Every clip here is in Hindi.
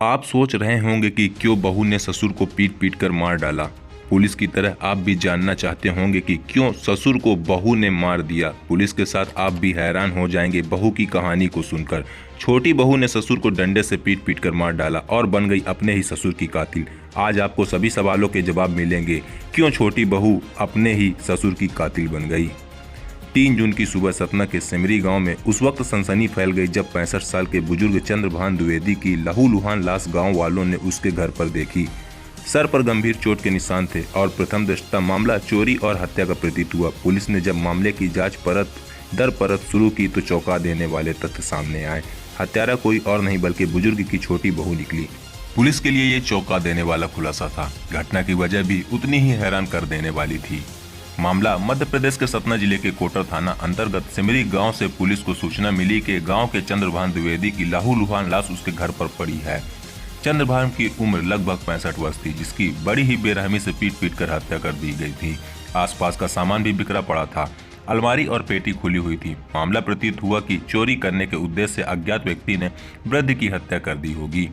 आप सोच रहे होंगे कि क्यों बहू ने ससुर को पीट पीट कर मार डाला। पुलिस की तरह आप भी जानना चाहते होंगे कि क्यों ससुर को बहू ने मार दिया। पुलिस के साथ आप भी हैरान हो जाएंगे बहू की कहानी को सुनकर। छोटी बहू ने ससुर को डंडे से पीट पीट कर मार डाला और बन गई अपने ही ससुर की कातिल। आज आपको सभी सवालों के जवाब मिलेंगे, क्यों छोटी बहू अपने ही ससुर की कातिल बन गई। 3 जून की सुबह सतना के सिमरी गांव में उस वक्त सनसनी फैल गई जब 65 साल के बुजुर्ग चंद्रभान द्विवेदी की लहूलुहान लाश गांव वालों ने उसके घर पर देखी। सर पर गंभीर चोट के निशान थे और प्रथम दृष्टया मामला चोरी और हत्या का प्रतीत हुआ। पुलिस ने जब मामले की जांच परत दर परत शुरू की तो चौंका देने वाले तथ्य सामने आए। हत्यारा कोई और नहीं बल्कि बुजुर्ग की छोटी बहू निकली। पुलिस के लिए ये चौंका देने वाला खुलासा था। घटना की वजह भी उतनी ही हैरान कर देने वाली थी। मामला मध्य प्रदेश के सतना जिले के कोटर थाना अंतर्गत सिमरी गांव से पुलिस को सूचना मिली कि गांव के चंद्रभान द्विवेदी की लहूलुहान लाश उसके घर पर पड़ी है। चंद्रभान की उम्र लगभग 65 वर्ष थी, जिसकी बड़ी ही बेरहमी से पीट पीट कर हत्या कर दी गई थी। आसपास का सामान भी बिखरा पड़ा था। अलमारी और पेटी खुली हुई थी। मामला प्रतीत हुआ कि चोरी करने के उद्देश्य से अज्ञात व्यक्ति ने वृद्ध की हत्या कर दी होगी।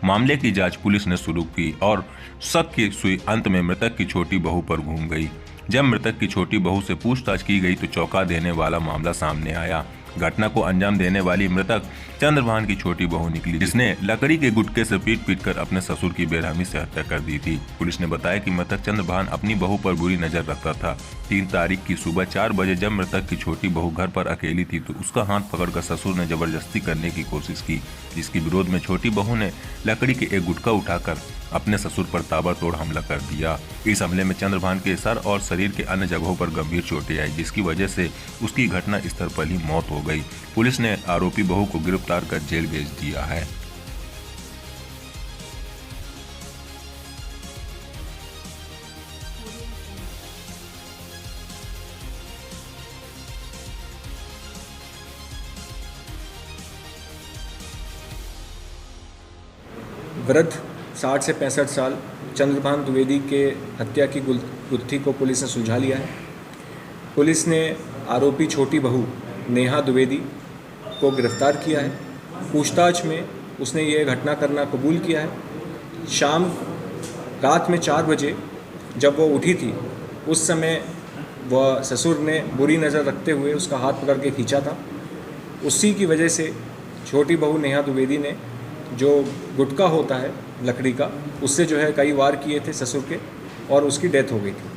मामले की जांच पुलिस ने शुरू की और शक की सुई अंत में मृतक की छोटी बहू पर घूम गई। जब मृतक की छोटी बहू से पूछताछ की गई तो चौंका देने वाला मामला सामने आया। घटना को अंजाम देने वाली मृतक चंद्रभान की छोटी बहू निकली, जिसने लकड़ी के गुटके से पीट पीट कर अपने ससुर की बेरहमी से हत्या कर दी थी। पुलिस ने बताया कि मृतक चंद्रभान अपनी बहू पर बुरी नजर रखता था। 3 तारीख की सुबह 4 बजे जब मृतक की छोटी बहू घर पर अकेली थी तो उसका हाथ पकड़कर ससुर ने जबरदस्ती करने की कोशिश की, जिसके विरोध में छोटी बहू ने लकड़ी के एक गुटका उठाकर अपने ससुर पर ताबड़तोड़ हमला कर दिया। इस हमले में चंद्रभान के सर और शरीर के अन्य जगहों पर गंभीर चोटें आई, जिसकी वजह से उसकी घटना स्थल पर ही मौत हो गई। पुलिस ने आरोपी बहू को गिरफ्तार कर जेल भेज दिया है। वृद्ध 60 से 65 साल चंद्रभान द्विवेदी के हत्या की गुत्थी को पुलिस ने सुलझा लिया है। पुलिस ने आरोपी छोटी बहू नेहा द्विवेदी को गिरफ्तार किया है। पूछताछ में उसने ये घटना करना कबूल किया है। रात में 4 बजे जब वो उठी थी उस समय वह ससुर ने बुरी नज़र रखते हुए उसका हाथ पकड़ के खींचा था। उसी की वजह से छोटी बहू नेहा द्विवेदी ने जो गुटका होता है लकड़ी का, उससे जो है कई वार किए थे ससुर के और उसकी डेथ हो गई थी।